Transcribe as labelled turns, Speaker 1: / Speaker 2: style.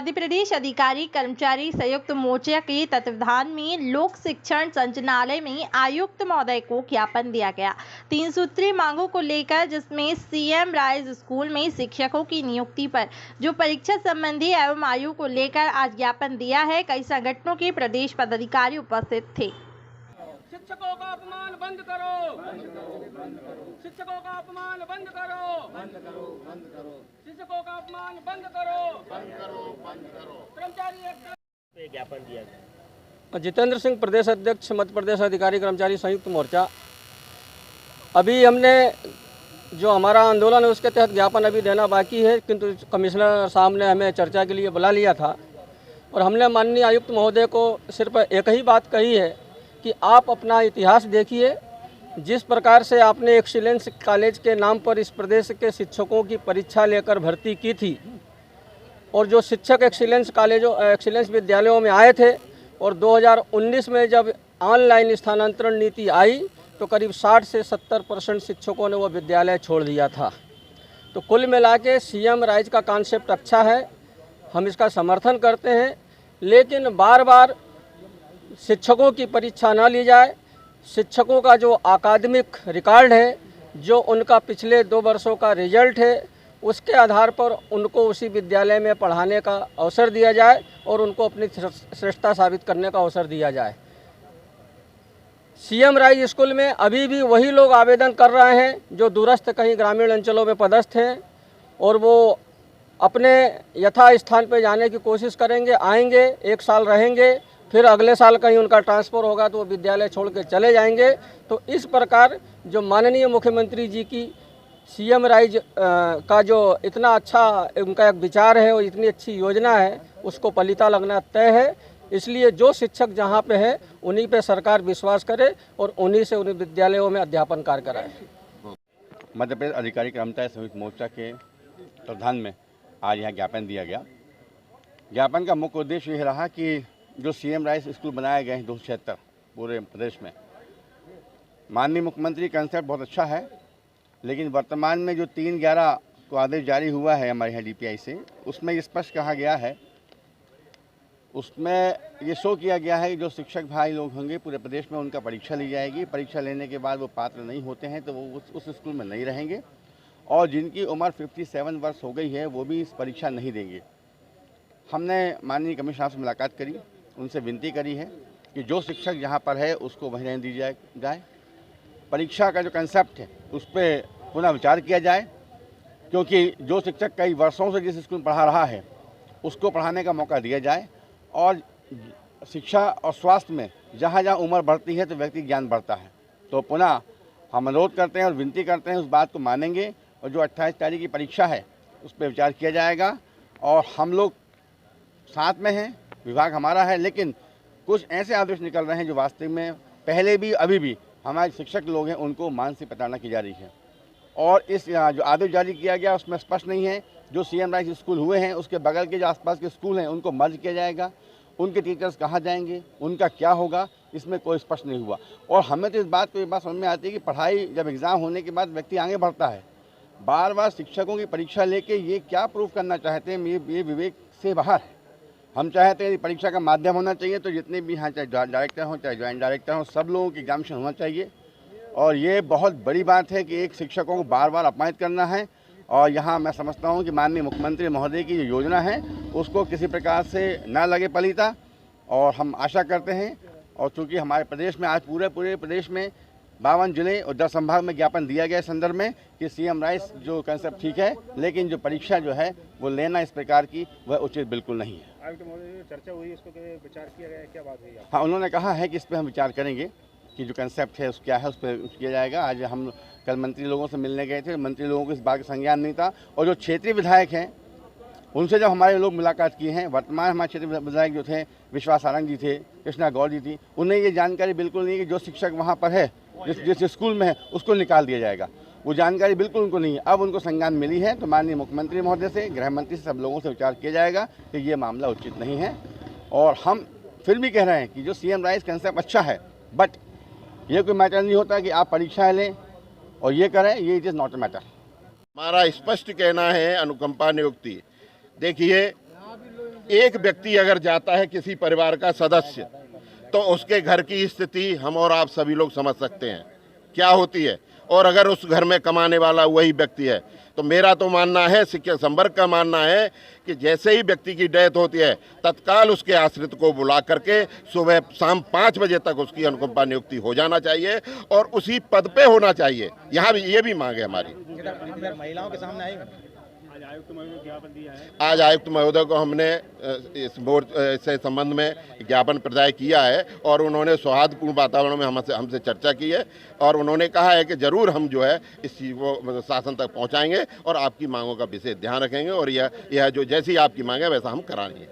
Speaker 1: मध्य प्रदेश अधिकारी कर्मचारी संयुक्त मोर्चा के तत्वावधान में लोक शिक्षण संचालनालय में आयुक्त महोदय को ज्ञापन दिया गया 3 सूत्रीय मांगों को लेकर, जिसमें सीएम राइज स्कूल में शिक्षकों की नियुक्ति पर जो परीक्षा संबंधी एवं आयु को लेकर आज ज्ञापन दिया है। कई संगठनों के प्रदेश पदाधिकारी उपस्थित थे।
Speaker 2: शिक्षकों का अपमान बंद करो, शिक्षकों का अपमान बंद करो, शिक्षकों का अपमान बंद करो, कर्मचारी
Speaker 3: ज्ञापन दिया गया।
Speaker 4: जितेंद्र सिंह, प्रदेश अध्यक्ष, मध्य प्रदेश अधिकारी कर्मचारी संयुक्त मोर्चा। अभी हमने जो हमारा आंदोलन है उसके तहत ज्ञापन अभी देना बाकी है, किंतु कमिश्नर साहब ने हमें चर्चा के लिए बुला लिया था और हमने माननीय आयुक्त महोदय को सिर्फ एक ही बात कही है कि आप अपना इतिहास देखिए। जिस प्रकार से आपने एक्सीलेंस कॉलेज के नाम पर इस प्रदेश के शिक्षकों की परीक्षा लेकर भर्ती की थी और जो शिक्षक एक्सीलेंस विद्यालयों में आए थे और 2019 में जब ऑनलाइन स्थानांतरण नीति आई तो करीब 60 से 70% शिक्षकों ने वो विद्यालय छोड़ दिया था। तो कुल मिला के सीएम राइज का कॉन्सेप्ट अच्छा है, हम इसका समर्थन करते हैं, लेकिन बार बार शिक्षकों की परीक्षा न ली जाए। शिक्षकों का जो अकादमिक रिकॉर्ड है, जो उनका पिछले 2 वर्षों का रिजल्ट है, उसके आधार पर उनको उसी विद्यालय में पढ़ाने का अवसर दिया जाए और उनको अपनी श्रेष्ठता साबित करने का अवसर दिया जाए। सीएम राइज स्कूल में अभी भी वही लोग आवेदन कर रहे हैं जो दूरस्थ कहीं ग्रामीण अंचलों में पदस्थ हैं और वो अपने यथा स्थान पर जाने की कोशिश करेंगे, आएंगे, 1 साल रहेंगे, फिर अगले साल कहीं उनका ट्रांसफ़र होगा तो वो विद्यालय छोड़ के चले जाएंगे। तो इस प्रकार जो माननीय मुख्यमंत्री जी की सीएम राइज का जो इतना अच्छा उनका एक विचार है और इतनी अच्छी योजना है, उसको पलीता लगना तय है। इसलिए जो शिक्षक जहाँ पे है उन्हीं पे सरकार विश्वास करे और उन्हीं से उन विद्यालयों में अध्यापन कार्य कराए।
Speaker 5: मध्य प्रदेश अधिकारी कर्मचारी संयुक्त मोर्चा के प्रधान में आज यहाँ ज्ञापन दिया गया। ज्ञापन का मुख्य उद्देश्य यह रहा कि जो सीएम राइज स्कूल बनाए गए हैं 276 पूरे प्रदेश में, माननीय मुख्यमंत्री कंसेप्ट बहुत अच्छा है, लेकिन वर्तमान में जो 3/11 को आदेश जारी हुआ है हमारे यहाँ डीपीआई से, उसमें स्पष्ट कहा गया है, उसमें ये शो किया गया है कि जो शिक्षक भाई लोग होंगे पूरे प्रदेश में उनका परीक्षा ली जाएगी। परीक्षा लेने के बाद वो पात्र नहीं होते हैं तो वो उस स्कूल में नहीं रहेंगे और जिनकी उम्र 57 वर्ष हो गई है वो भी इस परीक्षा नहीं देंगे। हमने माननीय कमिश्नर से मुलाकात करी, उनसे विनती करी है कि जो शिक्षक यहाँ पर है उसको वहीं रहने दी जाए। परीक्षा का जो कंसेप्ट है उस पर पुनः विचार किया जाए, क्योंकि जो शिक्षक कई वर्षों से जिस स्कूल में पढ़ा रहा है उसको पढ़ाने का मौका दिया जाए और शिक्षा और स्वास्थ्य में जहाँ जहाँ उम्र बढ़ती है तो व्यक्ति ज्ञान बढ़ता है। तो पुनः हम अनुरोध करते हैं और विनती करते हैं उस बात को मानेंगे और जो 28 तारीख की परीक्षा है उस पर विचार किया जाएगा और हम लोग साथ में हैं, विभाग हमारा है, लेकिन कुछ ऐसे आदेश निकल रहे हैं जो वास्तव में पहले भी अभी भी हमारे शिक्षक लोग हैं उनको मानसिक प्रताड़ना की जा रही है। और इस जो आदेश जारी किया गया उसमें स्पष्ट नहीं है जो सीएम राइज स्कूल हुए हैं उसके बगल के जो आसपास के स्कूल हैं उनको मर्ज किया जाएगा, उनके टीचर्स कहाँ जाएंगे, उनका क्या होगा, इसमें कोई स्पष्ट नहीं हुआ। और हमें तो इस बात को ये बात समझ में आती है कि पढ़ाई जब एग्ज़ाम होने के बाद व्यक्ति आगे बढ़ता है, बार बार शिक्षकों की परीक्षा लेके ये क्या प्रूफ करना चाहते हैं, ये विवेक से बाहर है। हम चाहते हैं परीक्षा का माध्यम होना चाहिए तो जितने भी यहाँ चाहे डायरेक्टर हों चाहे ज्वाइंट डायरेक्टर हों सब लोगों की एग्जामिनेशन होना चाहिए। और ये बहुत बड़ी बात है कि एक शिक्षकों को बार बार अपमानित करना है। और यहाँ मैं समझता हूँ कि माननीय मुख्यमंत्री महोदय की जो योजना है उसको किसी प्रकार से ना लगे पलीता, और हम आशा करते हैं। और चूँकि हमारे प्रदेश में आज पूरे प्रदेश में 52 जिले और 10 संभाग में ज्ञापन दिया गया इस संदर्भ में कि सीएम राइज जो कंसेप्ट ठीक है, लेकिन जो परीक्षा जो है वो लेना इस प्रकार की वह उचित बिल्कुल नहीं है।
Speaker 3: चर्चा हुई, इस पर विचार किया गया, क्या बात हुई?
Speaker 5: हाँ, उन्होंने कहा है कि इस पर हम विचार करेंगे कि जो कंसेप्ट है उस क्या है उस पर किया जाएगा। आज हम कल मंत्री लोगों से मिलने गए थे, मंत्री लोगों को इस बात का संज्ञान नहीं था। और जो क्षेत्रीय विधायक हैं उनसे जब हमारे लोग मुलाकात किए हैं, वर्तमान हमारे क्षेत्रीय विधायक जो थे विश्वास सारंग जी थे, कृष्णा गौड़ जी थी, उन्हें ये जानकारी बिल्कुल नहीं है कि जो शिक्षक वहाँ पर है जिस स्कूल में है उसको निकाल दिया जाएगा। वो जानकारी बिल्कुल उनको नहीं है। अब उनको संज्ञान मिली है तो माननीय मुख्यमंत्री महोदय से, गृह मंत्री से, सब लोगों से विचार किया जाएगा कि ये मामला उचित नहीं है। और हम फिर भी कह रहे हैं कि जो सीएम राइज कंसेप्ट अच्छा है, बट ये कोई मैटर नहीं होता कि आप परीक्षाएं लें और ये करें, ये it is not a matter.
Speaker 6: हमारा स्पष्ट कहना है अनुकंपा नियुक्ति। देखिए एक व्यक्ति अगर जाता है किसी परिवार का सदस्य, तो उसके घर की स्थिति हम और आप सभी लोग समझ सकते हैं क्या होती है। और अगर उस घर में कमाने वाला वही व्यक्ति है, तो मेरा तो मानना है, शिक्षक संवर्ग का मानना है कि जैसे ही व्यक्ति की डेथ होती है तत्काल उसके आश्रित को बुला करके सुबह शाम 5 बजे तक उसकी अनुकंपा नियुक्ति हो जाना चाहिए और उसी पद पे होना चाहिए। यहाँ भी ये भी मांग है हमारी।
Speaker 3: महिलाओं के सामने आई आज आयुक्त महोदय को ज्ञापन दिया है।
Speaker 6: आज आयुक्त महोदय को हमने इससे संबंध में ज्ञापन प्रदाय किया है और उन्होंने सौहार्दपूर्ण वातावरण में हमसे चर्चा की है और उन्होंने कहा है कि जरूर हम जो है इस चीज़ को शासन तक पहुंचाएंगे और आपकी मांगों का विशेष ध्यान रखेंगे और यह जो जैसी आपकी मांग है वैसा हम कराएंगे।